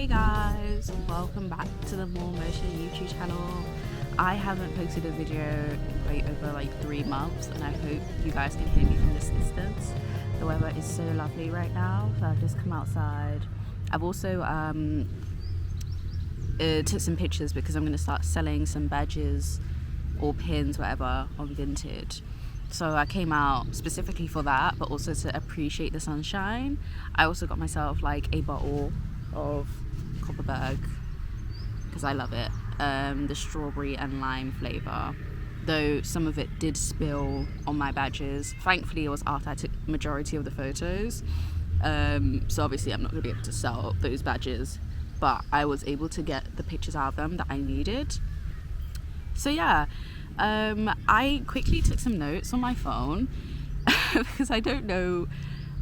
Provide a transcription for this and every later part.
Hey guys, welcome back to the MoreMosha YouTube channel. I haven't posted a video in quite over like 3 months, and I hope you guys can hear me from this distance. The weather is so lovely right now, so I've just come outside. I've also took some pictures because I'm going to start selling some badges or pins, whatever, on Vinted. So I came out specifically for that, but also to appreciate the sunshine. I also got myself like a bottle of Copperberg because I love it, the strawberry and lime flavour, though some of it did spill on my badges. Thankfully it was after I took the majority of the photos, so obviously I'm not going to be able to sell those badges, but I was able to get the pictures out of them that I needed. So yeah, I quickly took some notes on my phone because I don't know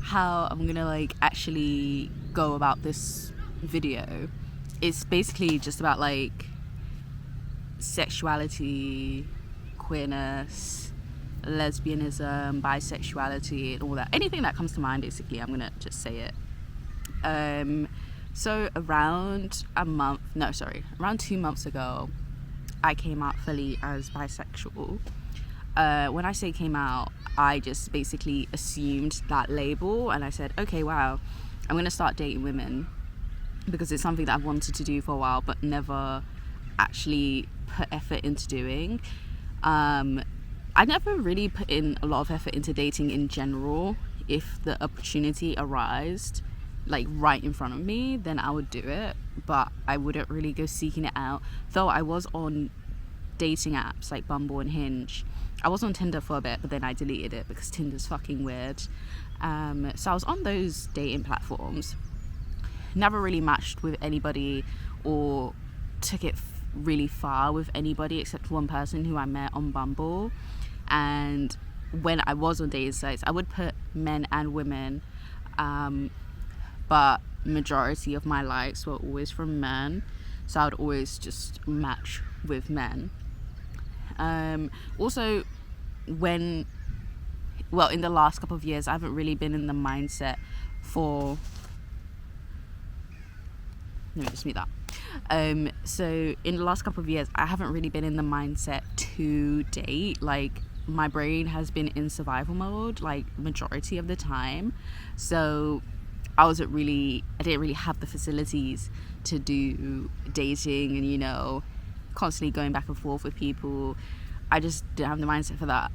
how I'm gonna like actually go about this video. It's basically just about like sexuality, queerness, lesbianism, bisexuality, and all that. Anything that comes to mind, basically, I'm gonna just say it. So around 2 months ago, I came out fully as bisexual. When I say came out, I just basically assumed that label, and I said, okay, wow, I'm gonna start dating women because it's something that I've wanted to do for a while but never actually put effort into doing. I never really put in a lot of effort into dating in general. If the opportunity arose like right in front of me, then I would do it, but I wouldn't really go seeking it out. Though I was on dating apps like Bumble and Hinge. I was on Tinder for a bit, but then I deleted it because Tinder's fucking weird. So I was on those dating platforms, never really matched with anybody or took it really far with anybody except one person who I met on Bumble. And when I was on dating sites, I would put men and women, but majority of my likes were always from men, so I would always just match with men. Also, in the last couple of years, I haven't really been in the mindset for, let me just mute that. So in the last couple of years, I haven't really been in the mindset to date. Like, my brain has been in survival mode like majority of the time, so I didn't really have the facilities to do dating and, you know, constantly going back and forth with people. I just didn't have the mindset for that.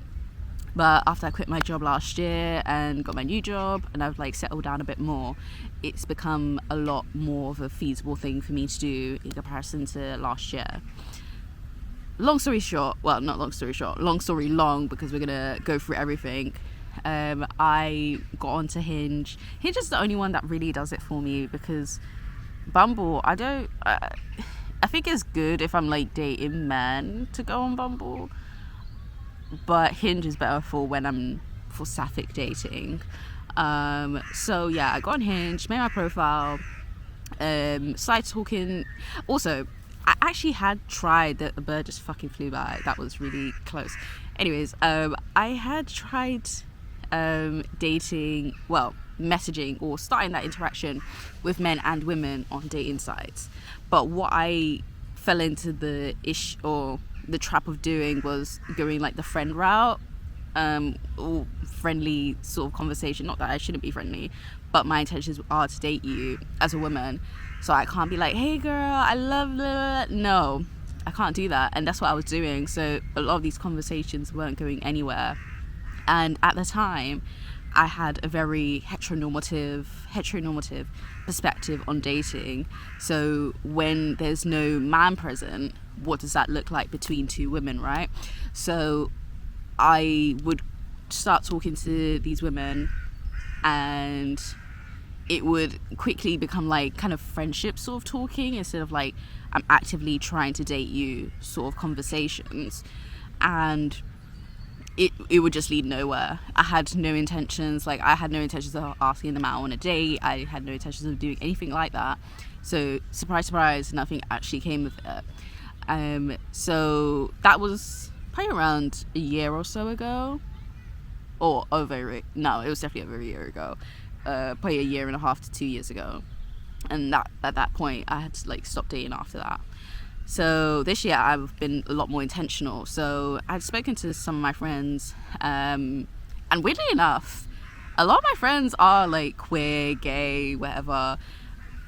But after I quit my job last year and got my new job and I've like settled down a bit more, it's become a lot more of a feasible thing for me to do in comparison to last year. Long story long, because we're gonna go through everything. I got onto Hinge. Hinge is the only one that really does it for me, because Bumble, I think it's good if I'm like dating men to go on Bumble, but Hinge is better for when I'm for sapphic dating. So yeah, I got on Hinge, made my profile, started talking. Also, I actually had tried a bird just fucking flew by. That was really close. Anyways, I had tried messaging or starting that interaction with men and women on dating sites, but what I fell into the trap of doing was going like the friend route, or friendly sort of conversation. Not that I shouldn't be friendly, but my intentions are to date you as a woman, so I can't be like, hey girl, I love that. No, I can't do that, and that's what I was doing. So a lot of these conversations weren't going anywhere. And at the time, I had a very heteronormative perspective on dating. So when there's no man present, what does that look like between two women, right? So I would start talking to these women, and it would quickly become like kind of friendship sort of talking instead of like I'm actively trying to date you sort of conversations. And it would just lead nowhere. I had no intentions of asking them out on a date. I had no intentions of doing anything like that. So surprise, surprise, nothing actually came of it. So that was probably around a year or so ago, it was definitely over a year ago, probably a year and a half to 2 years ago. and that at that point I had to like stop dating after that. So this year I've been a lot more intentional. So I've spoken to some of my friends, and weirdly enough, a lot of my friends are like queer, gay, whatever,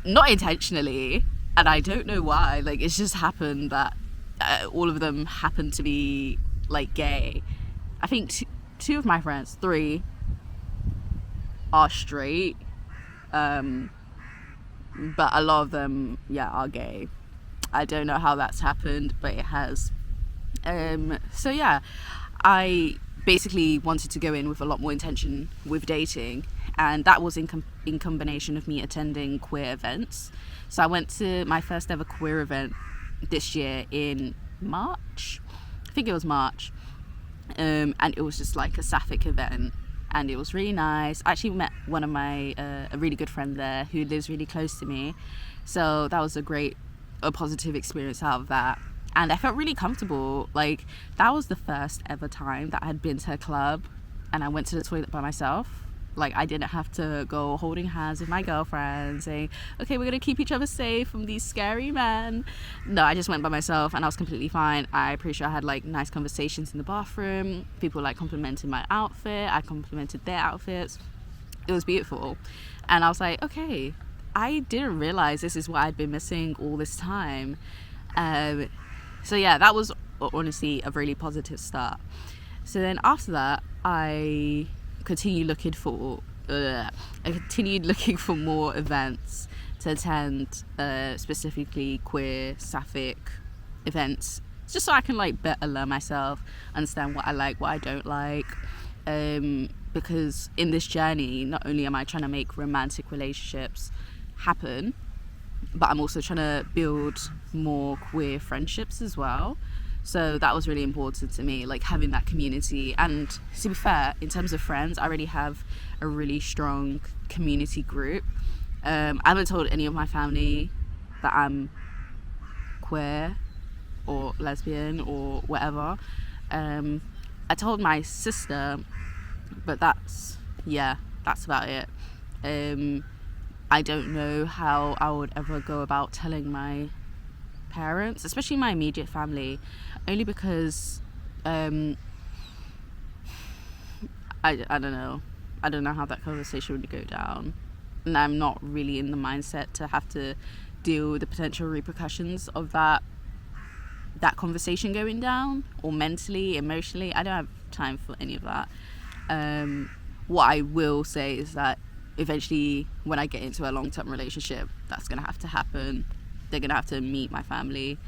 not intentionally, and I don't know why. Like, it's just happened that all of them happen to be like gay. I think two of my friends, three, are straight, but a lot of them, are gay. I don't know how that's happened, but it has. So yeah, I basically wanted to go in with a lot more intention with dating, and that was in combination of me attending queer events. So I went to my first ever queer event this year in March. I think it was March, and it was just like a sapphic event, and it was really nice. I actually met one of my a really good friend there who lives really close to me, so that was a positive experience out of that. And I felt really comfortable. Like, that was the first ever time that I had been to a club and I went to the toilet by myself. Like, I didn't have to go holding hands with my girlfriend saying, okay, we're gonna keep each other safe from these scary men. No, I just went by myself and I was completely fine. I'm pretty sure I had like nice conversations in the bathroom. People like complimented my outfit, I complimented their outfits. It was beautiful. And I was like, okay, I didn't realize this is what I'd been missing all this time. So yeah, that was honestly a really positive start. So then after that, I continued looking for more events to attend, specifically queer, sapphic events, just so I can like better learn myself, understand what I like, what I don't like. Because in this journey, not only am I trying to make romantic relationships happen, but I'm also trying to build more queer friendships as well. So that was really important to me, like having that community. And to be fair, in terms of friends, I already have a really strong community group. I haven't told any of my family that I'm queer or lesbian or whatever. I told my sister, but that's about it. I don't know how I would ever go about telling my parents, especially my immediate family, only because I don't know how that conversation would go down, and I'm not really in the mindset to have to deal with the potential repercussions of that conversation going down, or mentally, emotionally. I don't have time for any of that. What I will say is that eventually, when I get into a long-term relationship, that's gonna have to happen. They're gonna have to meet my family.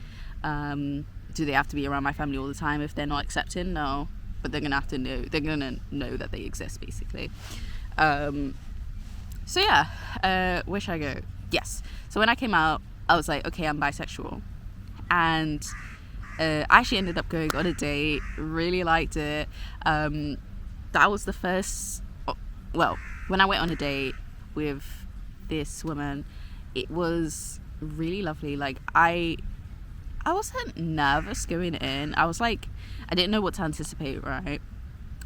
Do they have to be around my family all the time if they're not accepting? No, but they're gonna have to know. They're gonna know that they exist, basically. So yeah, where should I go? Yes. So when I came out, I was like, okay, I'm bisexual, and I actually ended up going on a date. Really liked it. That was the first. Well, when I went on a date with this woman, it was really lovely. Like, I wasn't nervous going in. I was like, I didn't know what to anticipate, right?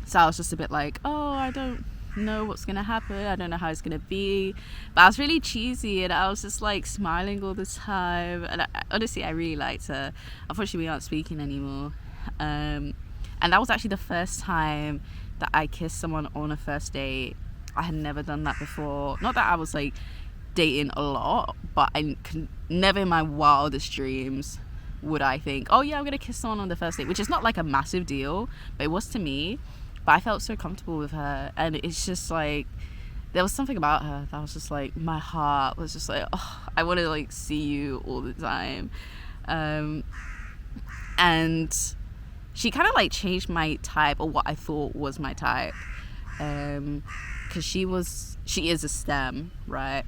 So I was just a bit like, oh, I don't know what's gonna happen, I don't know how it's gonna be. But I was really cheesy, and I was just like smiling all the time, and honestly I really liked her. Unfortunately, we aren't speaking anymore. And that was actually the first time that I kissed someone on a first date. I had never done that before. Not that I was like dating a lot, but I never in my wildest dreams would I think, oh yeah, I'm gonna kiss someone on the first date, which is not like a massive deal, but it was to me. But I felt so comfortable with her, and it's just like, there was something about her that was just like, my heart was just like, oh, I want to like see you all the time. And she kind of like changed my type, or what I thought was my type, because she is a STEM, right?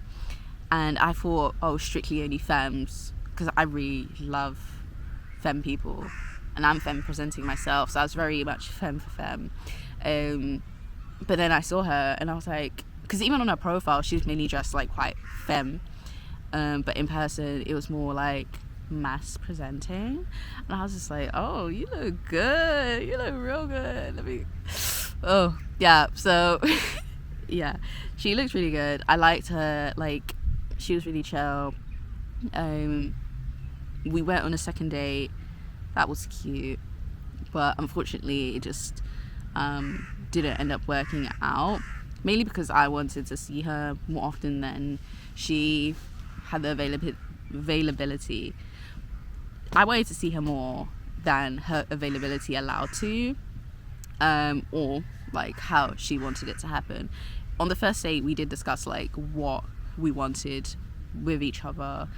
And I thought, oh, strictly only femmes, because I really love femme people, and I'm femme presenting myself, so I was very much femme for femme. But then I saw her and I was like, because even on her profile she was mainly dressed like quite femme, but in person it was more like mass presenting, and I was just like, oh, you look good, you look real good, so yeah, she looked really good. I liked her like She was really chill. We went on a second date. That was cute, but unfortunately it just didn't end up working out, mainly because I wanted to see her more often than she had the availability. I wanted to see her more than her availability allowed to, or like how she wanted it to happen. On the first date, we did discuss like what we wanted with each other,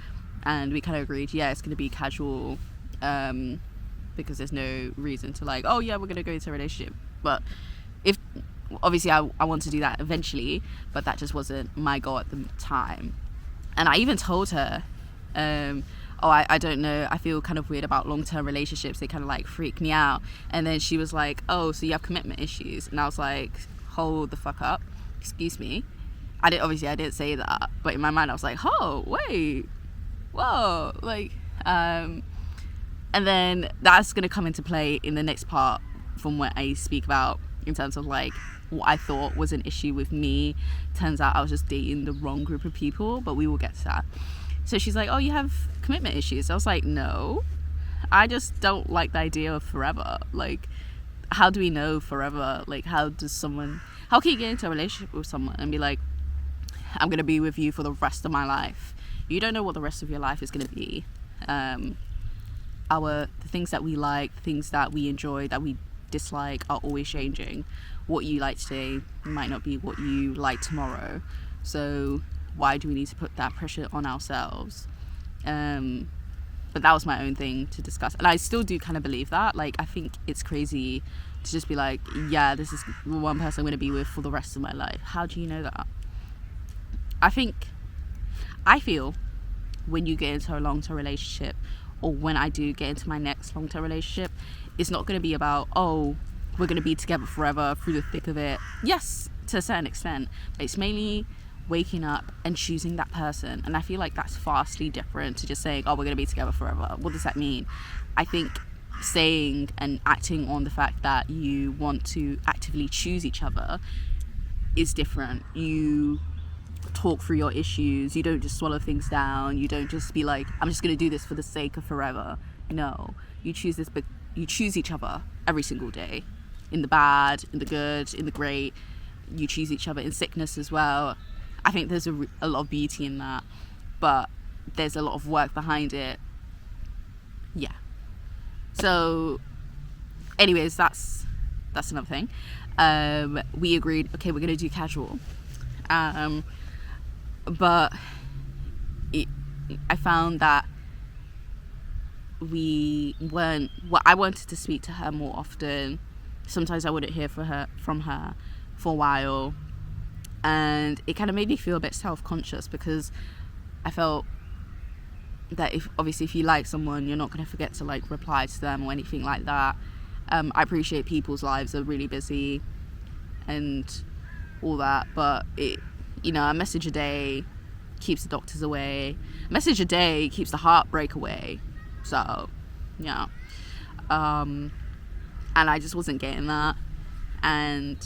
and we kind of agreed, yeah, it's going to be casual, because there's no reason to like, oh yeah, we're going to go into a relationship. But if obviously I want to do that eventually, but that just wasn't my goal at the time. And I even told her, I don't know, I feel kind of weird about long-term relationships, they kind of like freak me out. And then she was like, oh, so you have commitment issues? And I was like, hold the fuck up, excuse me. I didn't say that, but in my mind I was like, oh wait, whoa, like, and then that's going to come into play in the next part from what I speak about in terms of like what I thought was an issue with me. Turns out I was just dating the wrong group of people, but we will get to that. So she's like, oh, you have commitment issues? I was like, no, I just don't like the idea of forever. Like, how do we know forever? Like, how can you get into a relationship with someone and be like, I'm going to be with you for the rest of my life? You don't know what the rest of your life is going to be. The things that we like, things that we enjoy, that we dislike are always changing. What you like today might not be what you like tomorrow. So why do we need to put that pressure on ourselves? But that was my own thing to discuss. And I still do kind of believe that. Like, I think it's crazy to just be like, yeah, this is the one person I'm going to be with for the rest of my life. How do you know that? I feel when you get into a long-term relationship, or when I do get into my next long-term relationship, it's not going to be about, oh, we're going to be together forever through the thick of it. Yes, to a certain extent, but it's mainly waking up and choosing that person. And I feel like that's vastly different to just saying, oh, we're going to be together forever. What does that mean? I think saying and acting on the fact that you want to actively choose each other is different. You talk through your issues. You don't just swallow things down. You don't just be like, I'm just going to do this for the sake of forever. No, you choose this, but you choose each other every single day, in the bad, in the good, in the great. You choose each other in sickness as well. I think there's a lot of beauty in that, but there's a lot of work behind it. Yeah. So anyways, that's another thing. We agreed, okay, we're going to do casual. But I found that I wanted to speak to her more often. Sometimes I wouldn't hear from her for a while, and it kind of made me feel a bit self-conscious, because I felt that if you like someone, you're not going to forget to like reply to them or anything like that. I appreciate people's lives are really busy and all that, but a message a day keeps the doctors away. A message a day keeps the heartbreak away. So, yeah. And I just wasn't getting that. And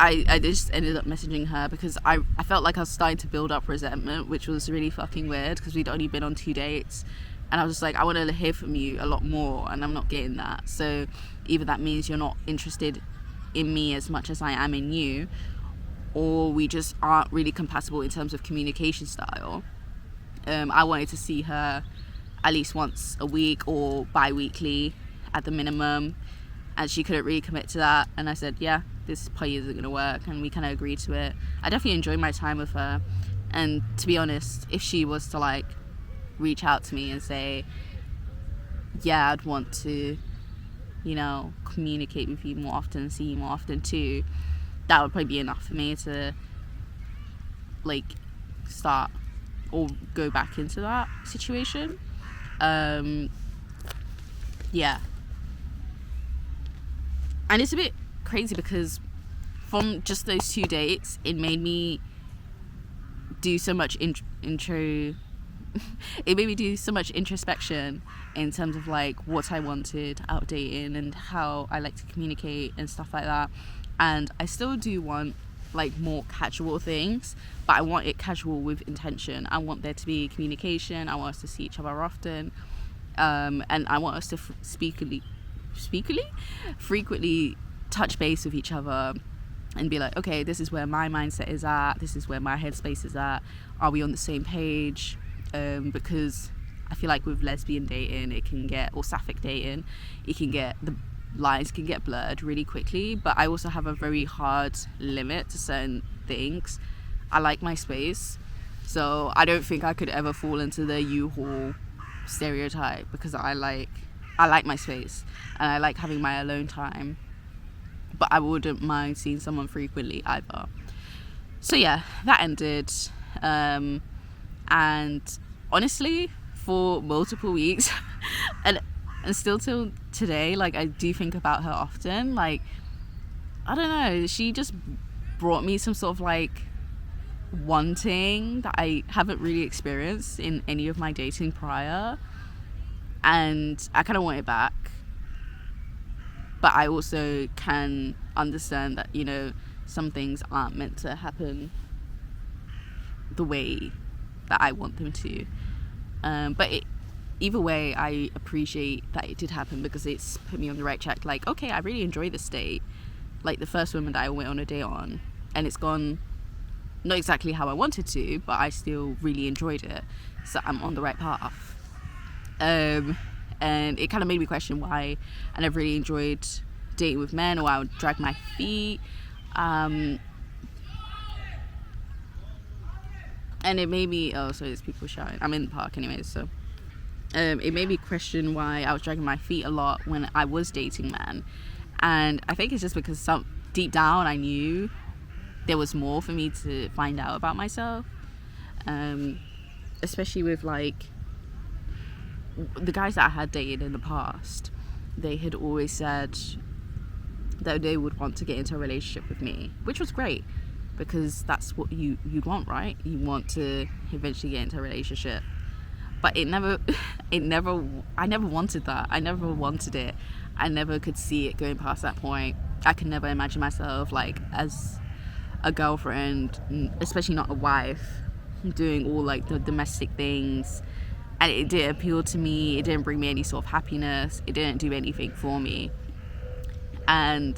I just ended up messaging her because I felt like I was starting to build up resentment, which was really fucking weird because we'd only been on 2 dates. And I was just like, I want to hear from you a lot more, and I'm not getting that. So either that means you're not interested in me as much as I am in you, or we just aren't really compatible in terms of communication style. I wanted to see her at least once a week or bi-weekly at the minimum, and she couldn't really commit to that. And I said, yeah, this probably isn't going to work, and we kind of agreed to it. I definitely enjoyed my time with her, and to be honest, if she was to like reach out to me and say, yeah, I'd want to, communicate with you more often, see you more often too, that would probably be enough for me to like start or go back into that situation. Yeah. And it's a bit crazy because from just those 2 dates, it made me do so much it made me do so much introspection in terms of like what I wanted out of dating and how I like to communicate and stuff like that. And I still do want like more casual things, but I want it casual with intention. I want there to be communication. I want us to see each other often, and I want us to frequently touch base with each other and be like, okay, this is where my mindset is at, this is where my headspace is at, are we on the same page? Because I feel like with lesbian dating, it can get, or sapphic dating, it can get, the lines can get blurred really quickly. But I also have a very hard limit to certain things. I like my space, so I don't think I could ever fall into the U-Haul stereotype, because I like my space and I like having my alone time, but I wouldn't mind seeing someone frequently either. So yeah, that ended, and honestly, for multiple weeks and still till today, like, I do think about her often. Like, I don't know, she just brought me some sort of like wanting that I haven't really experienced in any of my dating prior, and I kind of want it back. But I also can understand that, you know, some things aren't meant to happen the way that I want them to, but either way, I appreciate that it did happen, because it's put me on the right track. Like, okay, I really enjoy this date, like the first woman that I went on a date on, and it's gone not exactly how I wanted to, but I still really enjoyed it, so I'm on the right path. And it kind of made me question why I never really enjoyed dating with men, or I would drag my feet, and it made me, oh, so there's people shouting, I'm in the park anyways, so it made me question why I was dragging my feet a lot when I was dating men. And I think it's just because deep down I knew there was more for me to find out about myself, especially with like the guys that I had dated in the past. They had always said that they would want to get into a relationship with me, which was great, because that's what you'd want, right? You want to eventually get into a relationship. But I never wanted that. I never wanted it. I never could see it going past that point. I could never imagine myself like as a girlfriend, especially not a wife, doing all like the domestic things. And it didn't appeal to me. It didn't bring me any sort of happiness. It didn't do anything for me. And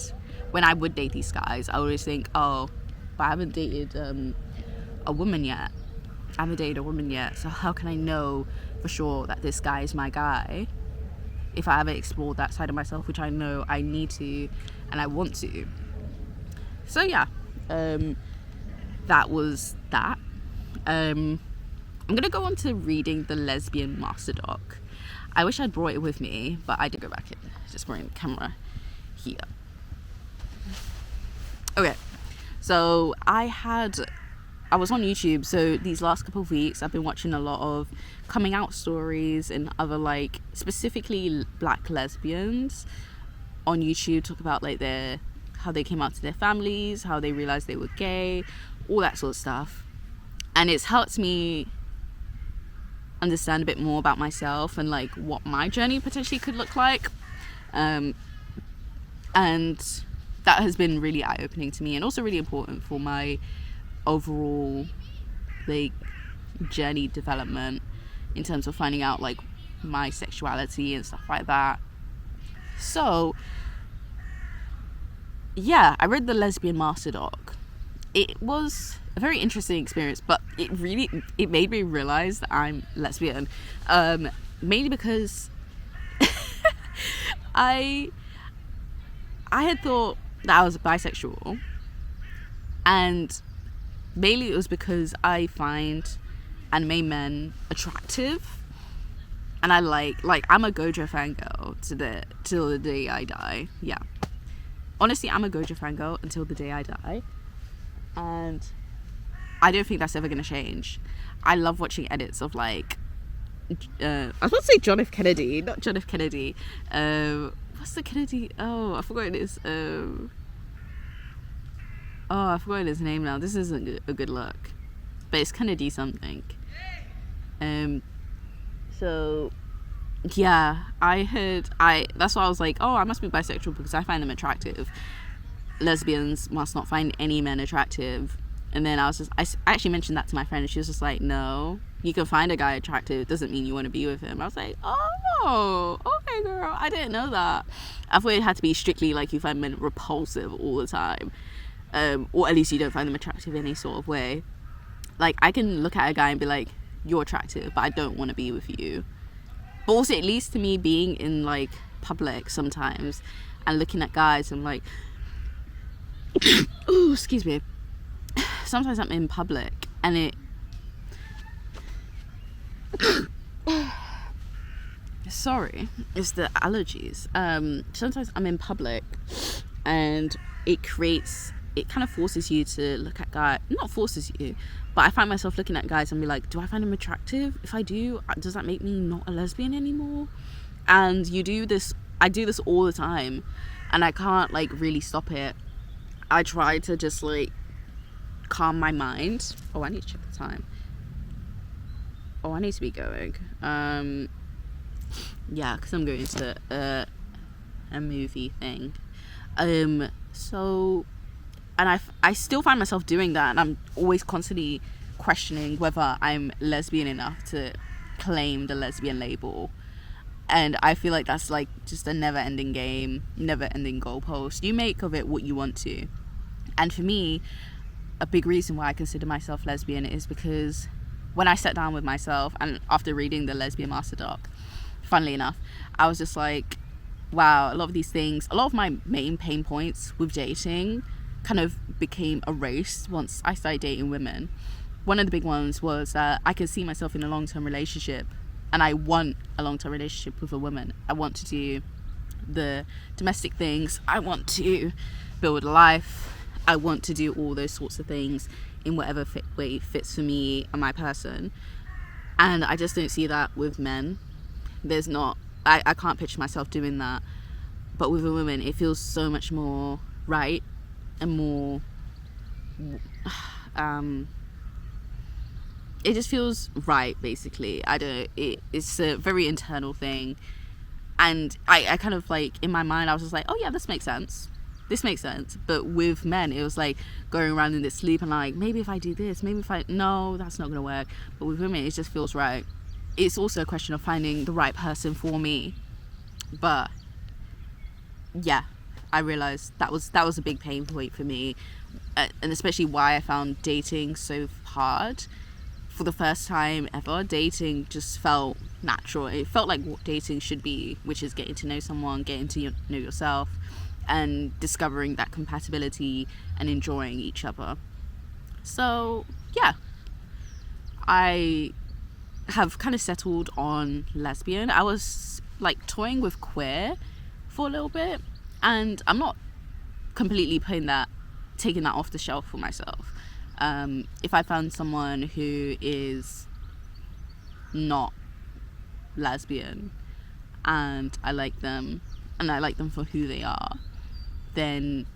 when I would date these guys, I always think, oh, but I haven't dated a woman yet. I haven't dated a woman yet, so how can I know for sure that this guy is my guy if I haven't explored that side of myself, which I know I need to and I want to. So yeah, that was that. I'm gonna go on to reading the lesbian masterdoc. I wish I'd brought it with me, but I did go back in. Just bring the camera here. Okay, so I was on YouTube, so these last couple of weeks I've been watching a lot of coming out stories and other, like, specifically black lesbians on YouTube talk about like how they came out to their families, how they realized they were gay, all that sort of stuff. And it's helped me understand a bit more about myself and like what my journey potentially could look like, and that has been really eye-opening to me, and also really important for my overall like journey development in terms of finding out like my sexuality and stuff like that. So yeah, I read the lesbian masterdoc. It was a very interesting experience, but it made me realize that I'm lesbian, mainly because I had thought that I was bisexual, and mainly it was because I find anime men attractive, and I like I'm a Gojo fangirl till the day I die. Yeah, honestly, I'm a Gojo fangirl until the day I die, and I don't think that's ever gonna change. I love watching edits of like I was about to say John F. Kennedy, not John F. Kennedy. What's the Kennedy? Oh, I forgot it is. I forgot his name now. This isn't a good look, but it's Kennedy something. So yeah, that's why I was like, oh, I must be bisexual because I find them attractive. lesbians must not find any men attractive. And then I actually mentioned that to my friend, and she was just like, no, you can find a guy attractive, it doesn't mean you want to be with him. I was like, oh, okay, girl, I didn't know that. I thought it had to be strictly like you find men repulsive all the time, or at least you don't find them attractive in any sort of way. Like, I can look at a guy and be like, you're attractive, but I don't want to be with you. But also, it leads to me being in like public sometimes and looking at guys and like, oh, excuse me, sometimes I'm in public and it sorry, it's the allergies. Sometimes I'm in public and it kind of forces you to look at guys, not forces you, but I find myself looking at guys and be like, do I find them attractive? If I do, does that make me not a lesbian anymore? And I do this all the time and I can't like really stop it. I try to just like calm my mind. Oh, I need to check the time. Oh, I need to be going. Yeah, because I'm going to a movie thing. So, and I still find myself doing that, and I'm always constantly questioning whether I'm lesbian enough to claim the lesbian label. And I feel like that's like just a never-ending game, never-ending goalpost. You make of it what you want to. And for me, a big reason why I consider myself lesbian is because when I sat down with myself and after reading the lesbian masterdoc, funnily enough, I was just like, wow, a lot of my main pain points with dating kind of became erased once I started dating women. One of the big ones was that I could see myself in a long-term relationship, and I want a long-term relationship with a woman. I want to do the domestic things. I want to build a life. I want to do all those sorts of things in whatever way fits for me and my person. And I just don't see that with men. I can't picture myself doing that. But with a woman, it feels so much more right and more it just feels right, basically. It's a very internal thing, and I kind of like, in my mind I was just like, oh yeah, this makes sense. But with men, it was like going around in this loop and like, maybe if I do this, no, that's not gonna work. But with women, it just feels right. It's also a question of finding the right person for me. But yeah, I realized that was a big pain point for me, and especially why I found dating so hard. For the first time ever, dating just felt natural. It felt like what dating should be, which is getting to know someone, getting to know yourself, and discovering that compatibility and enjoying each other. So yeah, I have kind of settled on lesbian. I was like toying with queer for a little bit, and I'm not completely taking that off the shelf for myself. If I found someone who is not lesbian and I like them for who they are, then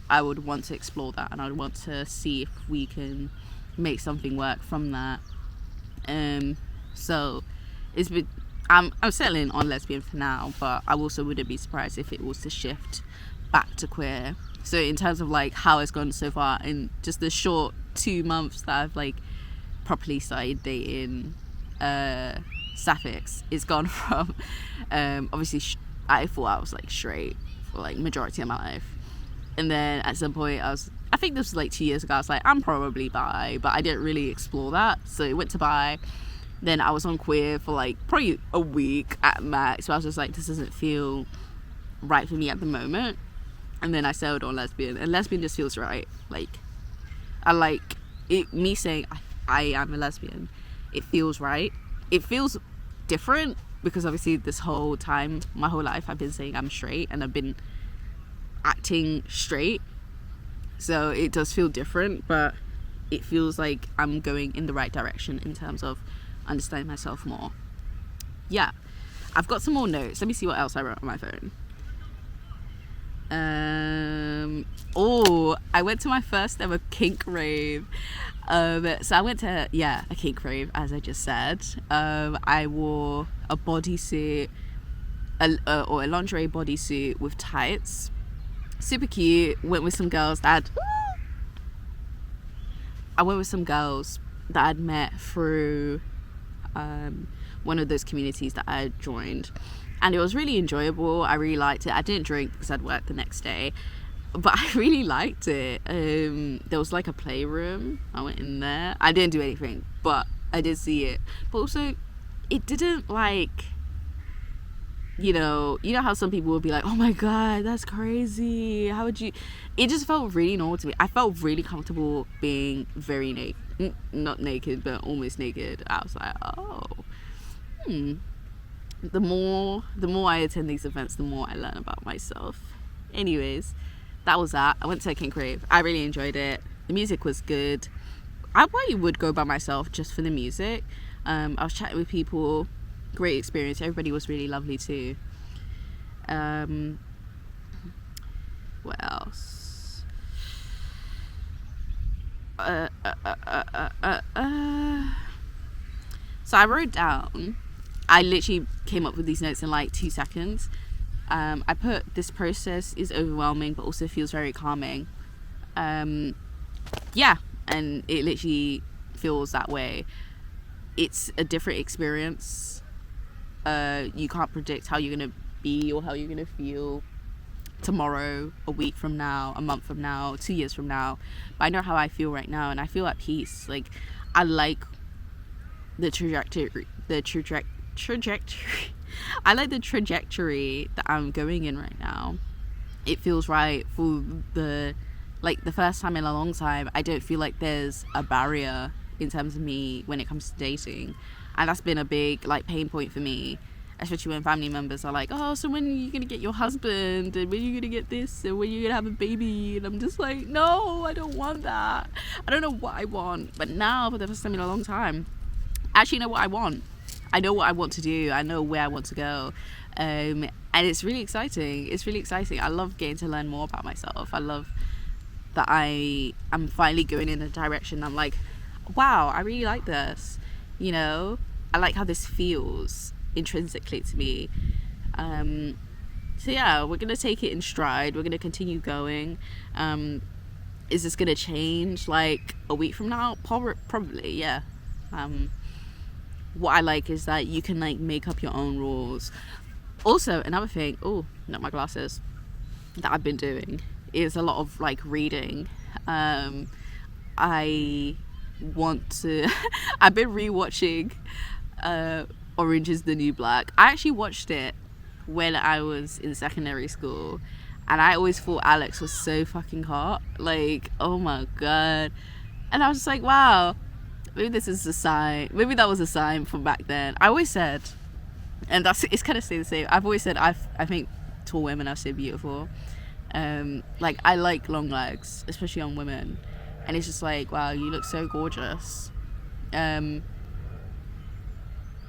I would want to explore that, and I would want to see if we can make something work from that. So I'm settling on lesbian for now, but I also wouldn't be surprised if it was to shift back to queer. So in terms of like how it's gone so far in just the short 2 months that I've like properly started dating sapphics, it's gone from obviously I thought I was like straight for like majority of my life, and then at some point I think this was like 2 years ago, I was like, I'm probably bi, but I didn't really explore that, so it went to bi. Then I was on queer for like probably a week at max, so I was just like, this doesn't feel right for me at the moment. And then I settled on lesbian, and lesbian just feels right. Like, I like it, me saying I am a lesbian, it feels right. It feels different because obviously this whole time, my whole life, I've been saying I'm straight and I've been acting straight, so it does feel different, but it feels like I'm going in the right direction in terms of understanding myself more. Yeah, I've got some more notes. Let me see what else I wrote on my phone. I went to my first ever kink rave. So I went to a kink rave, as I just said. I wore a bodysuit, or a lingerie bodysuit with tights, super cute. Went with some girls that I'd met through one of those communities that I joined, and it was really enjoyable. I really liked it. I didn't drink because I'd work the next day, but I really liked it. There was like a playroom. I went in there. I didn't do anything, but I did see it. But also, it didn't like, you know how some people would be like, oh my god, that's crazy, how would you, it just felt really normal to me. I felt really comfortable being very naked, not naked, but almost naked. I was like, oh, the more I attend these events, the more I learn about myself. Anyways, that was that. I went to a kink rave. I really enjoyed it. The music was good. I probably would go by myself just for the music. I was chatting with people. Great experience. Everybody was really lovely too. What else? So I wrote down, I literally came up with these notes in like 2 seconds. I put, this process is overwhelming but also feels very calming. Yeah, and it literally feels that way. It's a different experience. You can't predict how you're gonna be or how you're gonna feel tomorrow, a week from now, a month from now, 2 years from now. But I know how I feel right now, and I feel at peace. Like, I like the trajectory. I like the trajectory that I'm going in right now. It feels right for the first time in a long time. I don't feel like there's a barrier in terms of me when it comes to dating, and that's been a big like pain point for me, especially when family members are like, oh, so when are you gonna get your husband, and when are you gonna get this, and when are you gonna have a baby? And I'm just like, no, I don't want that. I don't know what I want. But now, for the first time in a long time, I actually know what I want. I know what I want to do. I know where I want to go. And it's really exciting. I love getting to learn more about myself. I love that I'm finally going in a direction. I'm like, wow, I really like this. You know, I like how this feels intrinsically to me. So yeah, we're gonna take it in stride. We're gonna continue going. Is this gonna change like a week from now? Probably, yeah. What I like is that you can like make up your own rules. Also, another thing, not my glasses, that I've been doing is a lot of like reading. I want to I've been rewatching Orange is the New Black. I actually watched it when I was in secondary school, and I always thought Alex was so fucking hot. Like, oh my god. And I was just like, wow, maybe this is a sign. Maybe that was a sign from back then. I always said, and it's kind of stayed the same, I've always said I think tall women are so beautiful. Like, I like long legs, especially on women, and it's just like, wow, you look so gorgeous.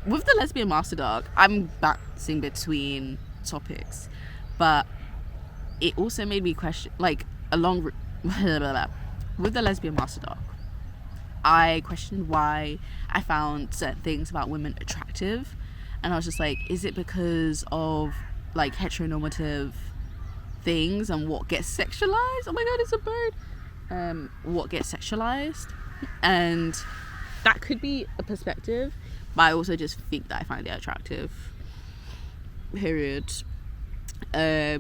With the lesbian masterdoc, I'm bouncing between topics, but it also made me question, like, with the lesbian masterdoc, I questioned why I found certain things about women attractive, and I was just like, is it because of like heteronormative things and what gets sexualized? Oh my god, it's a bird. What gets sexualized, and that could be a perspective, but I also just think that I find it attractive, period. So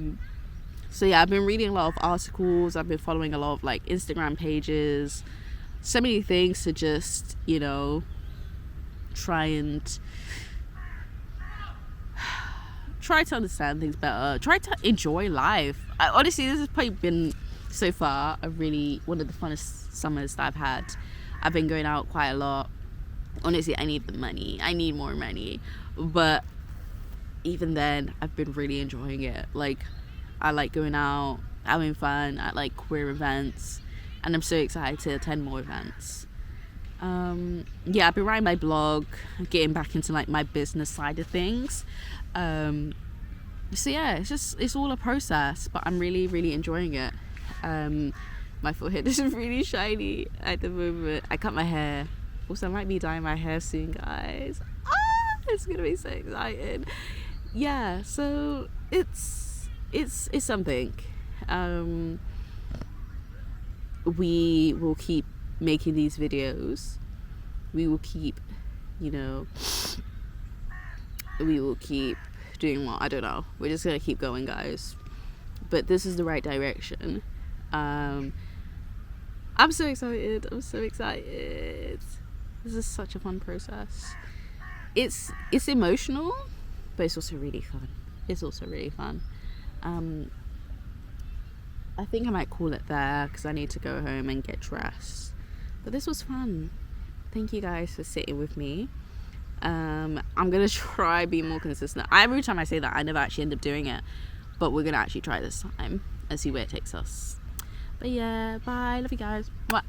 yeah, I've been reading a lot of articles, I've been following a lot of like Instagram pages, so many things to just, you know, try to understand things better, try to enjoy life. Honestly, this has probably been, so far, one of the funnest summers that I've had. I've been going out quite a lot. Honestly, I need the money. I need more money. But even then, I've been really enjoying it. Like, I like going out, having fun at like queer events, and I'm so excited to attend more events. Yeah, I've been writing my blog, getting back into like my business side of things. So yeah, it's all a process, but I'm really, really enjoying it. My forehead is really shiny at the moment. I cut my hair. Also, I might be dyeing my hair soon, guys. It's gonna be so exciting. Yeah, so it's something. We will keep making these videos. We will keep, we will keep doing what, I don't know. We're just gonna keep going, guys. But this is the right direction. I'm so excited. This is such a fun process. It's emotional, but it's also really fun. I think I might call it there because I need to go home and get dressed. But this was fun. Thank you guys for sitting with me. I'm gonna try being more consistent. Every time I say that, I never actually end up doing it, but we're gonna actually try this time and see where it takes us. But yeah, bye. Love you guys. Mwah.